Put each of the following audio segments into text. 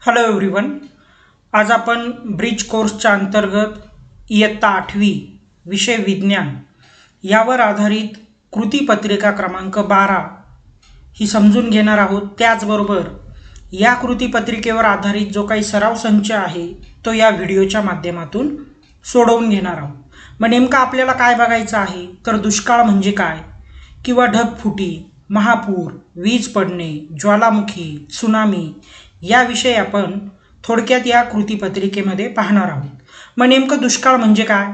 Hello everyone. आज आपण bridge कोर्सच्या अंतर्गत इयत्ता 8वी विषय विज्ञान यावर आधारित कृतीपत्रिका क्रमांक 12 ही समजून घेणार आहोत. त्याचबरोबर या कृतीपत्रिकेवर आधारित जो काही सराव संच आहे तो या व्हिडिओच्या माध्यमातून सोडवून घेणार आहोत. मग नेमकं आपल्याला काय बघायचं आहे तर दुष्काळ म्हणजे काय किंवा ढगफुटी, महापूर, वीज पडणे, ज्वालामुखी, त्सुनामी याविषयी आपण थोडक्यात या कृतीपत्रिकेमध्ये पाहणार आहोत. मग नेमकं दुष्काळ म्हणजे काय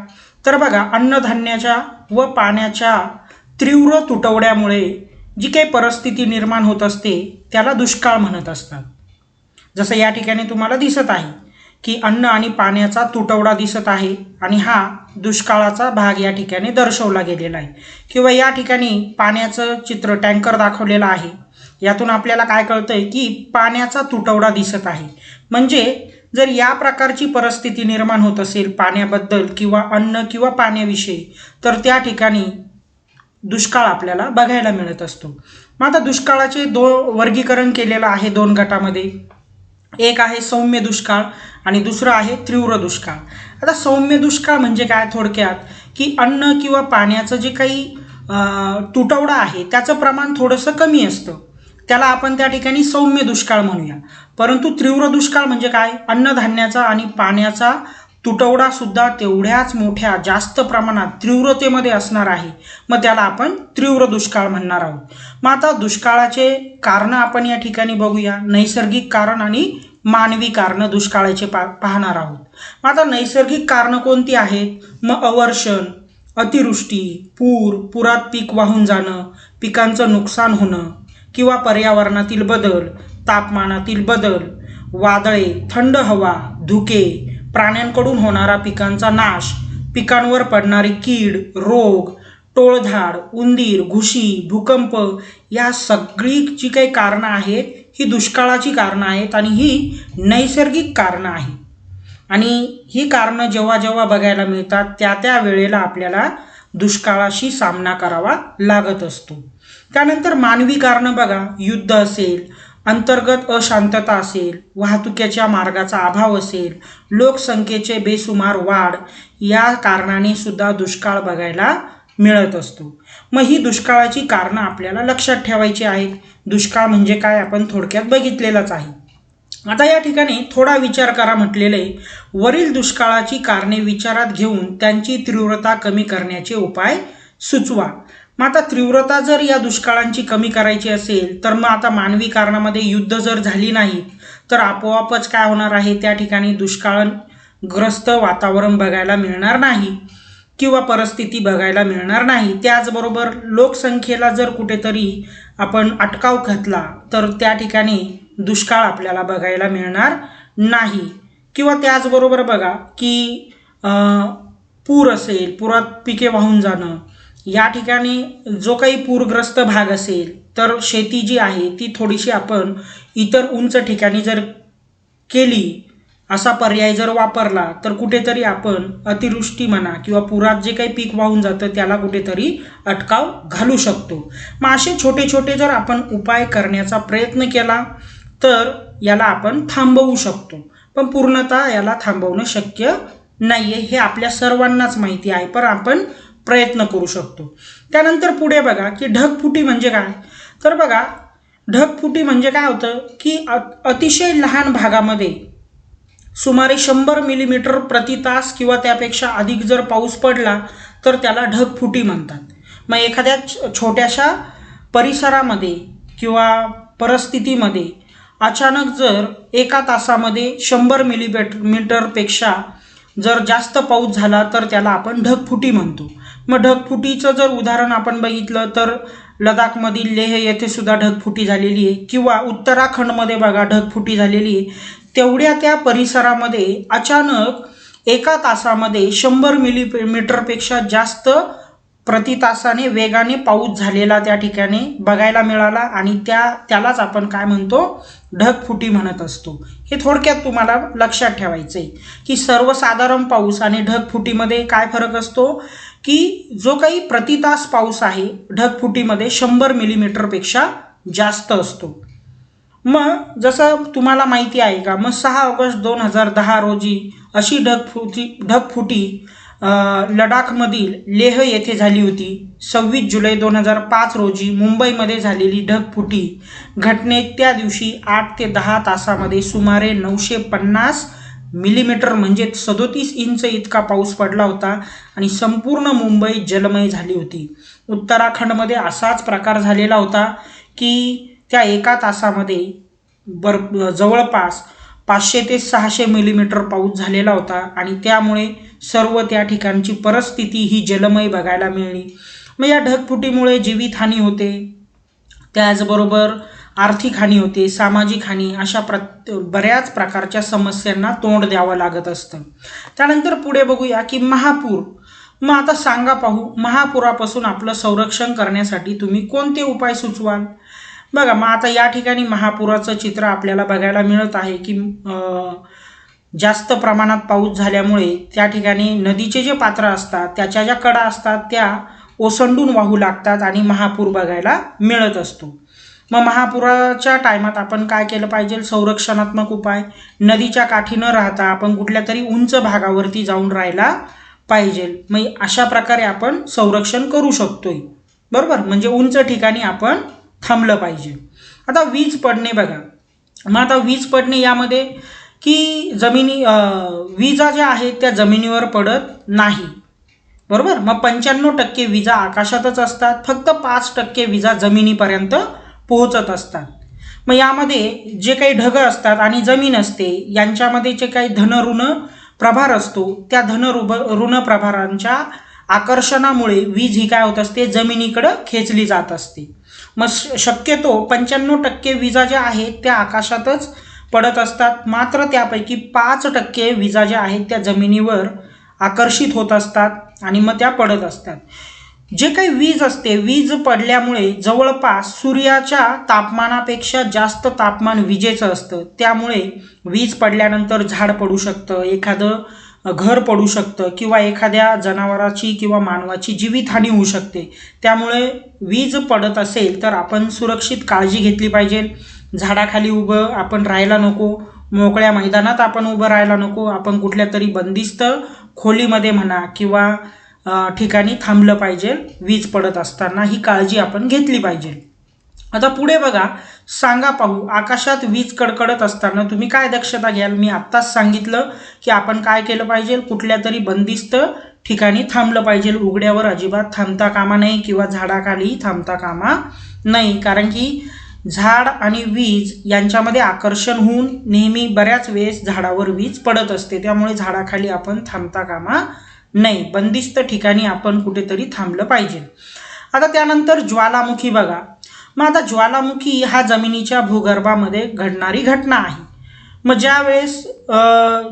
तर बघा, अन्नधान्याच्या व पाण्याच्या तीव्र तुटवड्यामुळे जी काही परिस्थिती निर्माण होत असते त्याला दुष्काळ म्हणत असतात. जसं या ठिकाणी तुम्हाला दिसत आहे की अन्न आणि पाण्याचा तुटवडा दिसत आहे आणि हा दुष्काळाचा भाग या ठिकाणी दर्शवला गेलेला आहे. किंवा या ठिकाणी पाण्याचं चित्र टँकर दाखवलेलं आहे. यातून आपल्याला काय कळतंय की पाण्याचा तुटवडा दिसत आहे. म्हणजे जर या प्रकारची परिस्थिती निर्माण होत असेल पाण्याबद्दल किंवा अन्न किंवा पाण्याविषयी तर त्या ठिकाणी दुष्काळ आपल्याला बघायला मिळत असतो. मग आता दुष्काळाचे वर्गीकरण केलेलं आहे दोन गटामध्ये. एक आहे सौम्य दुष्काळ आणि दुसरं आहे तीव्र दुष्काळ. आता सौम्य दुष्काळ म्हणजे काय थोडक्यात की अन्न किंवा पाण्याचं जे काही तुटवडा आहे त्याचं प्रमाण थोडंसं कमी असतं, त्याला आपण त्या ठिकाणी सौम्य दुष्काळ म्हणूया. परंतु तीव्र दुष्काळ म्हणजे काय, अन्नधान्याचा आणि पाण्याचा तुटवडा सुद्धा तेवढ्याच मोठ्या जास्त प्रमाणात तीव्रतेमध्ये असणार आहे, मग त्याला आपण तीव्र दुष्काळ म्हणणार आहोत. मग आता दुष्काळाचे कारण आपण या ठिकाणी बघूया. नैसर्गिक कारण आणि मानवी कारणं दुष्काळाचे पाहणार आहोत. मग आता नैसर्गिक कारणं कोणती आहेत, मग अवर्षण, अतिवृष्टी, पुरात पीक वाहून जाणं, पिकांचं नुकसान होणं किंवा पर्यावरणातील बदल, तापमानातील बदल, वादळे, थंड हवा, धुके, प्राण्यांकडून होणारा पिकांचा नाश, पिकांवर पडणारी कीड, रोग, टोळधाड, उंदीर, घुशी, भूकंप या सगळी जी काही कारणं आहेत ही दुष्काळाची कारणं आहेत आणि ही नैसर्गिक कारणं आहेत. आणि ही कारणं जेव्हा जेव्हा बघायला मिळतात त्या वेळेला आपल्याला दुष्काळाशी सामना करावा लागत असतो. त्यानंतर मानवी कारणं बघा, युद्ध असेल, अंतर्गत अशांतता असेल, वाहतुकीच्या मार्गाचा अभाव असेल, लोकसंख्येचे बेसुमार वाढ या कारणाने सुद्धा दुष्काळ बघायला मिळत असतो. मग ही दुष्काळाची कारणं आपल्याला लक्षात ठेवायची आहेत. दुष्काळ म्हणजे काय आपण थोडक्यात बघितलेलंच आहे. आता या ठिकाणी थोडा विचार करा म्हटलेले, वरील दुष्काळाची कारणे विचारात घेऊन त्यांची तीव्रता कमी करण्याचे उपाय सुचवा. मग आता तीव्रता जर या दुष्काळांची कमी करायची असेल तर मग आता मानवी कारणामध्ये युद्ध जर झाली नाही तर आपोआपच काय होणार आहे, त्या ठिकाणी दुष्काळग्रस्त वातावरण बघायला मिळणार नाही किंवा परिस्थिती बघायला मिळणार नाही. त्याचबरोबर लोकसंख्येला जर कुठेतरी आपण अटकाव घातला तर त्या ठिकाणी दुष्काळ आपल्याला बघायला मिळणार नाही. किंवा त्याचबरोबर बघा की पूर असेल, पुरात पिके वाहून जाणं, या ठिकाणी जो काही पूरग्रस्त भाग असेल तर शेती जी आहे ती थोडीशी आपण इतर उंच ठिकाणी जर केली, असा पर्याय जर वापरला तर कुठेतरी आपण अतिवृष्टी म्हणा किंवा पुरात जे काही पीक वाहून जातं त्याला कुठेतरी अटकाव घालू शकतो. मग असे छोटे छोटे जर आपण उपाय करण्याचा प्रयत्न केला तर याला आपण थांबवू शकतो. पण पूर्णतः याला थांबवणं शक्य नाही आहे, हे आपल्या सर्वांनाच माहिती आहे, पण आपण प्रयत्न करू शकतो. त्यानंतर पुढे बघा की ढगफुटी म्हणजे काय तर बघा, ढगफुटी म्हणजे काय होतं की अतिशय लहान भागामध्ये सुमारे 100 मिलीमीटर प्रति तास किंवा त्यापेक्षा अधिक जर पाऊस पडला तर त्याला ढगफुटी म्हणतात. मग एखाद्या छोट्याशा परिसरामध्ये किंवा परिस्थितीमध्ये अचानक जर एका तासामध्ये 100 मिलीमीटरपेक्षा जर जास्त पाऊस झाला तर त्याला आपण ढगफुटी म्हणतो. मग ढगफुटीचं जर उदाहरण आपण बघितलं तर लडाखमधील लेह येथे सुद्धा ढगफुटी झालेली आहे किंवा उत्तराखंडमध्ये बघा ढगफुटी झालेली आहे. तेवढ्या त्या परिसरामध्ये अचानक एका तासामध्ये 100 मिलीमीटरपेक्षा जास्त प्रति तासाने वेगाने पाऊस झालेला त्या ठिकाणी बघायला मिळाला आणि त्यालाच आपण काय म्हणतो, ढगफुटी म्हणत असतो. हे थोडक्यात तुम्हाला लक्षात ठेवायचं आहे की सर्वसाधारण पाऊस आणि ढगफुटीमध्ये काय फरक असतो की जो काही प्रति तास पाऊस आहे ढगफुटीमध्ये 100 मिलीमीटरपेक्षा जास्त असतो. मग जसं तुम्हाला माहिती आहे का, मग 6 ऑगस्ट 2010 रोजी अशी ढगफुटी लडाखमधील लेह येथे झाली होती. 26 जुलै 2005 रोजी मुंबईमध्ये झालेली ढगफुटी घटनेत त्या दिवशी 8 ते 10 तासामध्ये सुमारे 950 मिलीमीटर म्हणजे 37 इंच इतका पाऊस पडला होता आणि संपूर्ण मुंबई जलमय झाली होती. उत्तराखंडमध्ये असाच प्रकार झालेला होता की त्या एका तासामध्ये जवळपास 500 ते 600 मिलीमीटर पाऊस झालेला होता आणि त्यामुळे सर्व त्या ठिकाणची परिस्थिती ही जलमय बघायला मिळाली. मग या ढगफुटीमुळे जीवितहानी होते, त्याचबरोबर आर्थिक हानी होते, सामाजिक हानी, अशा बऱ्याच प्रकारच्या समस्यांना तोंड द्यावं लागत असतं. त्यानंतर पुढे बघूया की महापूर. मग आता सांगा पाहू, महापुरापासून आपलं संरक्षण करण्यासाठी तुम्ही कोणते उपाय सुचवाल? बघा, मग आता या ठिकाणी महापुराचं चित्र आपल्याला बघायला मिळत आहे की जास्त प्रमाणात पाऊस झाल्यामुळे त्या ठिकाणी नदीचे जे पात्र असतात, त्याच्या ज्या कडा असतात त्या ओसंडून वाहू लागतात आणि महापूर बघायला मिळत असतो. मग महापुराच्या टायमात आपण काय केलं पाहिजे? संरक्षणात्मक उपाय, नदीच्या काठी न राहता आपण कुठल्या तरी उंच भागावरती जाऊन राहायला पाहिजे. मग अशा प्रकारे आपण संरक्षण करू शकतोय, बरोबर, म्हणजे उंच ठिकाणी आपण थांबलं पाहिजे. आता वीज पडणे बघा, मग आता वीज पडणे यामध्ये की विजा ज्या आहेत त्या जमिनीवर पडत नाही, बरोबर. मग 95% विजा आकाशातच असतात, फक्त 5% विजा जमिनीपर्यंत पोहोचत असतात. मग यामध्ये जे काही ढग असतात आणि जमीन असते यांच्यामध्ये जे काही धन ऋण प्रभार असतो, त्या धन ऋण प्रभारांच्या आकर्षणामुळे वीज ही काय होत असते? जमिनीकडे खेचली जात असते. मग शक्यतो 95% विजा ज्या आहेत त्या आकाशातच पडत असतात, मात्र त्यापैकी 5% विजा ज्या आहेत त्या जमिनीवर आकर्षित होत असतात आणि मग त्या पडत असतात. जे काही वीज असते, वीज पडल्यामुळे जवळपास सूर्याच्या तापमानापेक्षा जास्त तापमान विजेचं असतं. त्यामुळे वीज पडल्यानंतर झाड पडू शकतं, एखादं घर पडू शकतं किंवा एखाद्या जनावराची किंवा मानवाची जीवितहानी होऊ शकते. त्यामुळे वीज पडत असेल तर आपण सुरक्षित काळजी घेतली पाहिजे. झाडाखाली उभं आपण राहायला नको, मोकळ्या मैदानात आपण उभं राहायला नको, आपण कुठल्या तरी बंदिस्त खोलीमध्ये म्हणा किंवा ठिकाणी थांबलं पाहिजे. वीज पडत असताना ही काळजी आपण घेतली पाहिजे. आता पुढे बघा, सांगा पाहू, आकाशात वीज कडकडत असताना तुम्ही काय दक्षता घ्याल? मी आत्ताच सांगितलं की आपण काय केलं पाहिजे? कुठल्या तरी बंदिस्त ठिकाणी थांबलं पाहिजे. उघड्यावर अजिबात थांबता कामा नये किंवा झाडाखाली थांबता कामा नाही, कारण की झाड आणि वीज यांच्यामध्ये आकर्षण होऊन नेहमी बऱ्याच वेळेस झाडावर वीज पडत असते. त्यामुळे झाडाखाली आपण थांबता कामा नाही, बंदिस्त ठिकाणी आपण कुठेतरी थांबलं पाहिजे. आता त्यानंतर ज्वालामुखी बघा. मग आता ज्वालामुखी हा जमिनीच्या भूगर्भामध्ये घडणारी घटना आहे. मग ज्यावेळेस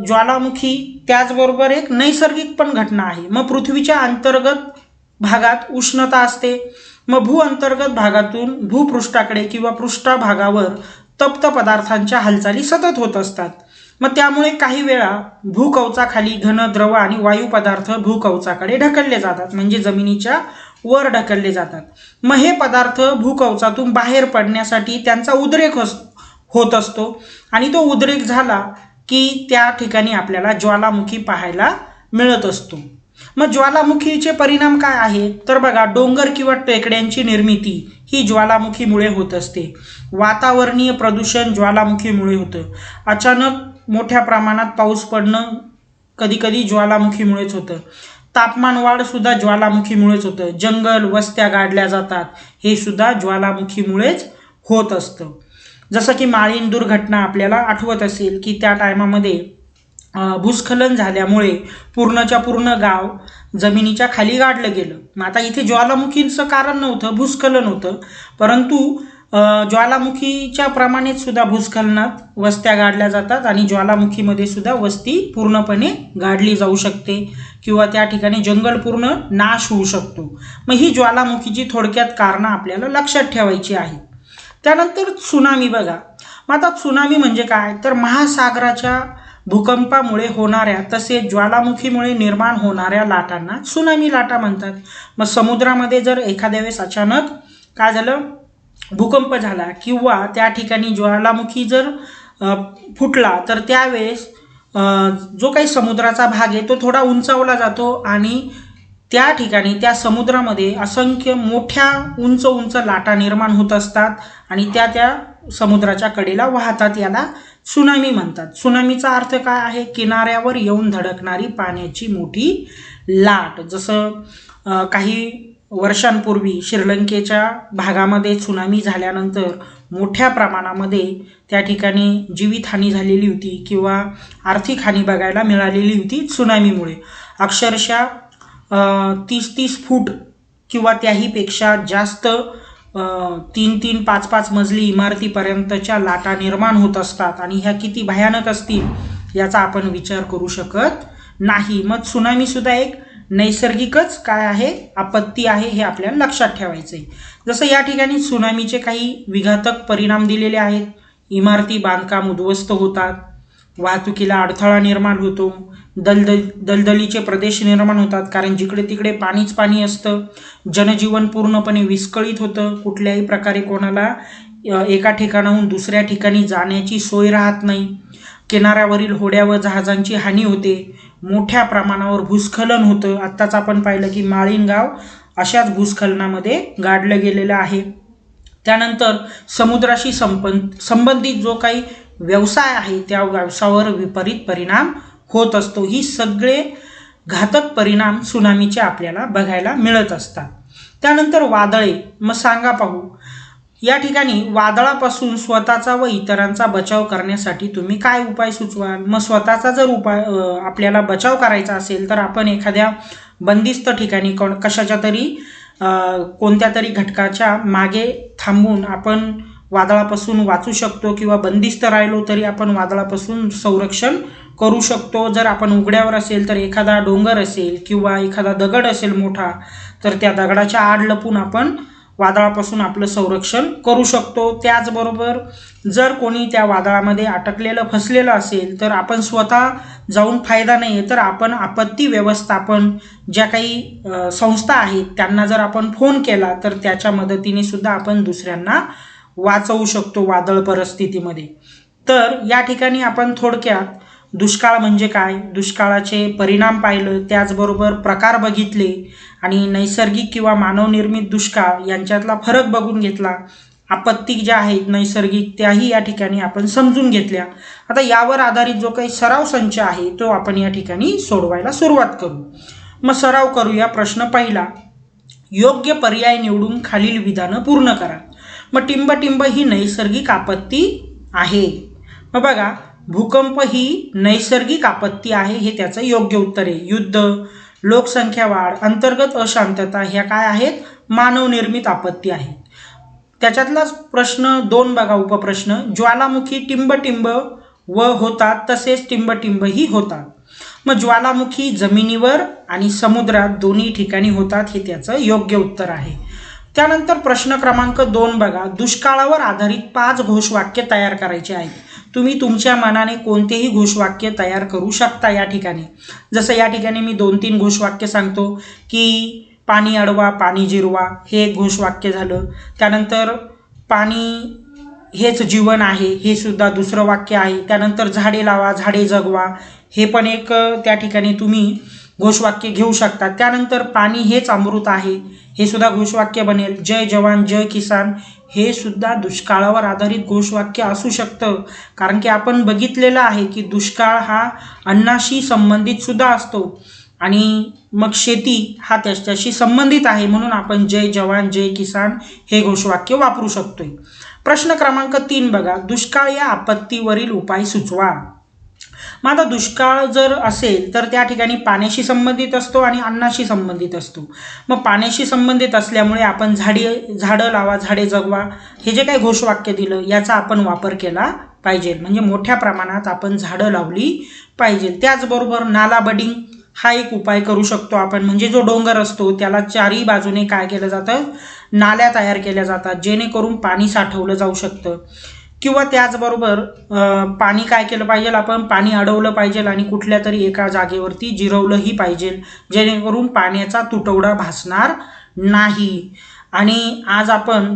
ज्वालामुखी त्याचबरोबर एक नैसर्गिक पण घटना आहे. मग पृथ्वीच्या अंतर्गत भागात उष्णता असते, मग भूअंतर्गत भागातून भूपृष्ठाकडे किंवा पृष्ठभागावर तप्त पदार्थांच्या हालचाली सतत होत असतात. मग त्यामुळे काही वेळा भूकवचाखाली घन, द्रव आणि वायू पदार्थ भूकवचाकडे ढकलले जातात, म्हणजे जमिनीच्या वर ढकलले जातात. मग हे पदार्थ भूकवचातून बाहेर पडण्यासाठी त्यांचा उद्रेक होत असतो आणि तो उद्रेक झाला की त्या ठिकाणी आपल्याला ज्वालामुखी पाहायला मिळत असतो. मग ज्वालामुखीचे परिणाम काय आहेत? तर बघा, डोंगर किंवा टेकड्यांची निर्मिती ही ज्वालामुखीमुळे होत असते. वातावरणीय प्रदूषण ज्वालामुखीमुळे होतं. अचानक मोठ्या प्रमाणात पाऊस पडणं कधी ज्वालामुखीमुळेच होतं. तापमान वाढ सुद्धा ज्वालामुखीमुळेच होतं. जंगल, वस्त्या गाडल्या जातात, हे सुद्धा ज्वालामुखीमुळेच होत असतं. जसं की माळीण दुर्घटना आपल्याला आठवत असेल की त्या टायमामध्ये भूस्खलन झाल्यामुळे पूर्णच्या पूर्ण गाव जमिनीच्या खाली गाडलं गेलं. मग आता इथे ज्वालामुखीचं कारण नव्हतं, भूस्खलन होतं, परंतु ज्वालामुखीच्या प्रमाणेच सुद्धा भूस्खलनात वस्त्या गाडल्या जातात आणि ज्वालामुखीमध्ये सुद्धा वस्ती पूर्णपणे गाडली जाऊ शकते किंवा त्या ठिकाणी जंगल पूर्ण नाश होऊ शकतो. मग ही ज्वालामुखीची थोडक्यात कारणं आपल्याला लक्षात ठेवायची आहेत. त्यानंतर त्सुनामी बघा. मग आता त्सुनामी म्हणजे काय? तर महासागराच्या भूकंपामुळे होणाऱ्या तसेच ज्वालामुखीमुळे निर्माण होणाऱ्या लाटांना त्सुनामी लाटा म्हणतात. मग समुद्रामध्ये जर एखाद्या वेळेस अचानक काय झालं, भूकंप झाला किंवा त्या ठिकाणी ज्वालामुखी जर फुटला तर त्यावेळेस जो काही समुद्राचा भाग आहे तो थोडा उंचावला जातो आणि त्या ठिकाणी त्या समुद्रामध्ये असंख्य मोठ्या उंच उंच लाटा निर्माण होत असतात आणि त्या समुद्राच्या कडेला वाहतात. याला सुनामी म्हणतात. सुनामीचा अर्थ काय आहे? किनाऱ्यावर येऊन धडकणारी पाण्याची मोठी लाट. जसं काही वर्षांपूर्वी श्रीलंकेच्या भागामध्ये सुनामी झाल्यानंतर मोठ्या प्रमाणामध्ये त्या ठिकाणी जीवितहानी झालेली होती किंवा आर्थिक हानी बघायला मिळालेली होती सुनामीमुळे. अक्षरशः 30-30 फूट किंवा त्याहीपेक्षा जास्त 3-3, 5-5 मजली इमारतीपर्यंतच्या लाटा निर्माण होत असतात आणि ह्या किती भयानक असतील याचा आपण विचार करू शकत नाही. मग सुनामीसुद्धा एक नैसर्गिकच काय आहे? आपत्ती आहे, हे आपल्याला लक्षात ठेवायचं आहे. जसं या ठिकाणी सुनामीचे काही विघातक परिणाम दिलेले आहेत. इमारती बांधकाम उद्ध्वस्त होतात, वाहतुकीला अडथळा निर्माण होतो, दलदलीचे प्रदेश निर्माण होतात कारण जिकडे तिकडे पाणीच पाणी असतं. जनजीवन पूर्णपणे विस्कळीत होतं. कुठल्याही प्रकारे कोणाला एका ठिकाणाहून दुसऱ्या ठिकाणी जाण्याची सोय राहत नाही. किनाऱ्यावरील होड्या व जहाजांची हानी होते. मोठ्या प्रमाणावर भूस्खलन होतं. आत्ताच आपण पाहिलं की माळीण गाव अशाच भूस्खलनामध्ये गाडलं गेलेलं आहे. त्यानंतर समुद्राशी संबंधित जो काही व्यवसाय आहे त्या व्यवसायावर विपरीत परिणाम होत असतो. ही सगळे घातक परिणाम सुनामीचे आपल्याला बघायला मिळत असतात. त्यानंतर वादळे. मग सांगा पाहू, या ठिकाणी वादळापासून स्वतःचा व इतरांचा बचाव करण्यासाठी तुम्ही काय उपाय सुचवाल? मग स्वतःचा जर आपल्याला बचाव करायचा असेल तर आपण एखाद्या बंदिस्त ठिकाणी कशाच्या तरी कोणत्या तरी घटकाच्या मागे थांबून आपण वादळापासून वाचू शकतो किंवा बंदिस्त राहिलो तरी आपण वादळापासून संरक्षण करू शकतो. जर आपण उघड्यावर असेल तर एखादा डोंगर असेल किंवा एखादा दगड असेल मोठा तर त्या दगडाच्या आड लपून आपण वादळापासून आपलं संरक्षण करू शकतो. त्याचबरोबर जर कोणी त्या वादळामध्ये अटकलेलं फसलेलं असेल तर आपण स्वतः जाऊन फायदा नाही आहे, तर आपण आपत्ती व्यवस्थापन ज्या काही संस्था आहेत त्यांना जर आपण फोन केला तर त्याच्या मदतीने सुद्धा आपण दुसऱ्यांना वाचवू शकतो वादळ परिस्थितीमध्ये. तर या ठिकाणी आपण थोडक्यात दुष्काळ म्हणजे काय, दुष्काळाचे परिणाम पाहिलं, त्याचबरोबर प्रकार बघितले आणि नैसर्गिक किंवा मानवनिर्मित दुष्काळ यांच्यातला फरक बघून घेतला. आपत्ती ज्या आहेत नैसर्गिक त्याही या ठिकाणी आपण समजून घेतल्या. आता यावर आधारित जो काही सराव संच आहे तो आपण या ठिकाणी सोडवायला सुरुवात करू. मग सराव करूया. प्रश्न पहिला, योग्य पर्याय निवडून खालील विधानं पूर्ण करा. मग टिंब ही नैसर्गिक आपत्ती आहे. मग बघा, भूकंप ही नैसर्गिक आपत्ती आहे, हे त्याचं योग्य उत्तर आहे. युद्ध, लोकसंख्या वाढ, अंतर्गत अशांतता ह्या काय आहेत? मानवनिर्मित आपत्ती आहेत. त्याच्यातलाच प्रश्न 2 बघा, उपप्रश्न, ज्वालामुखी टिंब व होतात तसेच टिंबही होतात. मग ज्वालामुखी जमिनीवर आणि समुद्रात दोन्ही ठिकाणी होतात, हे त्याचं योग्य उत्तर आहे. त्यानंतर प्रश्न क्रमांक 2 बघा, दुष्काळावर आधारित 5 घोषवाक्य तयार करायचे आहेत. तुम्ही तुमच्या मनाने कोणतेही घोषवाक्य तयार करू शकता या ठिकाणी. जसं या ठिकाणी मी 2-3 घोषवाक्य सांगतो की पाणी अडवा, पाणी जिरवा, हे एक घोषवाक्य झालं. त्यानंतर पाणी हेच जीवन आहे, हे सुद्धा दुसरं वाक्य आहे. त्यानंतर झाडे लावा, झाडे जगवा, हे पण एक त्या ठिकाणी तुम्ही घोषवाक्य घेऊ शकता. त्यानंतर पाणी हेच अमृत आहे, हे सुद्धा घोषवाक्य बनेल. जय जवान जय किसान, हे सुद्धा दुष्काळावर आधारित घोषवाक्य असू शकतं. कारण की आपण बघितलेलं आहे की दुष्काळ हा अन्नाशी संबंधित सुद्धा असतो आणि मग शेती हा त्याच्याशी संबंधित आहे, म्हणून आपण जय जवान जय किसान हे घोषवाक्य वापरू शकतोय. प्रश्न क्रमांक 3 बघा, दुष्काळ या आपत्तीवरील उपाय सुचवा. मग आता दुष्काळ जर असेल तर त्या ठिकाणी पाण्याशी संबंधित असतो आणि अन्नाशी संबंधित असतो. मग पाण्याशी संबंधित असल्यामुळे आपण झाडं लावा, झाडे जगवा, हे जे काही घोषवाक्य दिलं याचा आपण वापर केला पाहिजे. म्हणजे मोठ्या प्रमाणात आपण झाडं लावली पाहिजे. त्याचबरोबर नाला बडिंग हा एक उपाय करू शकतो आपण. म्हणजे जो डोंगर असतो त्याला चारही बाजूने काय केलं जातं, नाल्या तयार केल्या जातात, जेणेकरून पाणी साठवलं जाऊ शकतं. किंवा त्याचबरोबर पाणी काय केलं पाहिजे, आपण पाणी अडवलं पाहिजे आणि कुठल्या तरी एका जागेवरती जिरवलंही पाहिजे, जेणेकरून पाण्याचा तुटवडा भासणार नाही. आणि आज आपण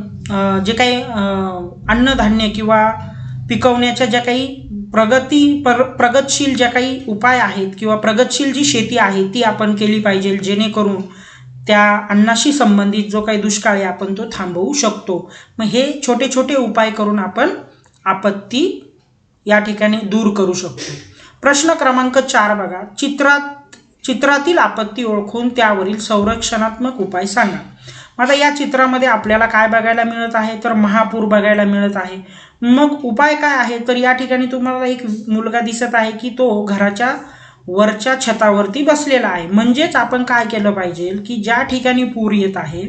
जे काही अन्नधान्य किंवा पिकवण्याच्या ज्या काही प्रगतशील ज्या काही उपाय आहेत किंवा प्रगतशील जी शेती आहे ती आपण केली पाहिजे, जेणेकरून त्या अन्नाशी संबंधित जो काही दुष्काळ आहे आपण तो थांबवू शकतो. मग हे छोटे छोटे उपाय करून आपण आपत्ती या ठिकाणी दूर करू शकतो. प्रश्न क्रमांक 4 बघा, चित्रातील आपत्ती ओळखून त्यावरील संरक्षणात्मक उपाय सांगा. आता या चित्रामध्ये आपल्याला काय बघायला मिळत आहे, तर महापूर बघायला मिळत आहे. मग उपाय काय आहे, तर या ठिकाणी तुम्हाला एक मुलगा दिसत आहे की तो घराच्या वरच्या छतावरती बसलेला आहे. म्हणजेच आपण काय केलं पाहिजे की ज्या ठिकाणी पूर येत आहे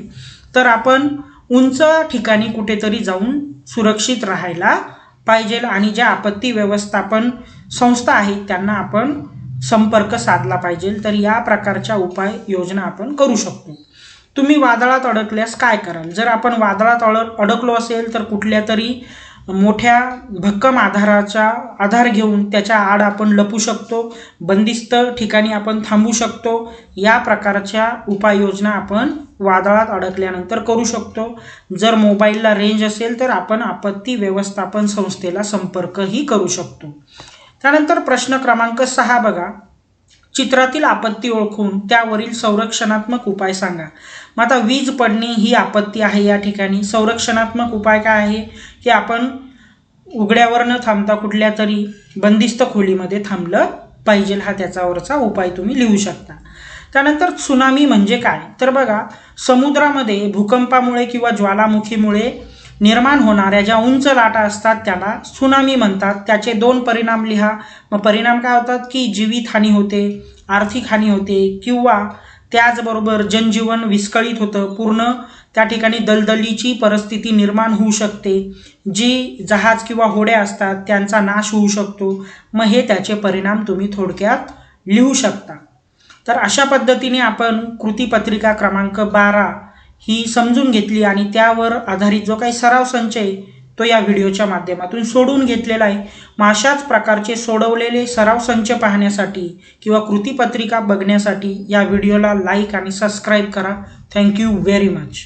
तर आपण उंच ठिकाणी कुठेतरी जाऊन सुरक्षित राहायला पाहिजे आणि ज्या आपत्ती व्यवस्थापन संस्था आहेत त्यांना आपण संपर्क साधला पाहिजे. तर या प्रकारच्या उपाय योजना आपण करू शकतो. तुम्ही वादळात अडकल्यास काय कराल? जर आपण वादळात अडकलो असेल तर कुठल्या तरी मोठ्या भक्कम आधार घेऊन त्याच्या आड आपण लपू शकतो, बंदिस्त ठिकाणी आपण थांबू शकतो. या प्रकारच्या उपाययोजना आपण वादळात अडकल्यानंतर करू शकतो. जर मोबाईलला रेंज असेल तर आपण आपत्ती व्यवस्थापन संस्थेला संपर्कही करू शकतो. त्यानंतर प्रश्न क्रमांक 6 बघा, चित्रातील आपत्ती ओळखून त्यावरील संरक्षणात्मक उपाय सांगा. मग आता वीज पडणे ही आपत्ती आहे. या ठिकाणी संरक्षणात्मक उपाय काय आहे की आपण उघड्यावर न थांबता कुठल्या तरी बंदिस्त खोलीमध्ये थांबलं पाहिजे. हा त्याच्यावरचा उपाय तुम्ही लिहू शकता. त्यानंतर त्सुनामी म्हणजे काय, तर बघा समुद्रामध्ये भूकंपामुळे किंवा ज्वालामुखीमुळे निर्माण होणाऱ्या ज्या उंच लाटा असतात त्याला त्सुनामी म्हणतात. त्याचे 2 परिणाम लिहा. मग परिणाम काय होतात की जीवितहानी होते, आर्थिक हानी होते किंवा त्याचबरोबर जनजीवन विस्कळीत होतं. पूर्ण त्या ठिकाणी दलदलीची परिस्थिती निर्माण होऊ शकते. जी जहाज किंवा होड्या असतात त्यांचा नाश होऊ शकतो. मग हे त्याचे परिणाम तुम्ही थोडक्यात लिहू शकता. तर अशा पद्धतीने आपण कृतीपत्रिका क्रमांक 12 ही समजून घेतली आणि त्यावर आधारित जो काही सराव संच आहे तो या व्हिडिओच्या माध्यमातून सोडवून घेतलेला आहे. मग अशाच प्रकारचे सोडवलेले सराव संच पाहण्यासाठी किंवा कृतीपत्रिका बघण्यासाठी या व्हिडिओला लाईक आणि सबस्क्राईब करा. Thank you very much.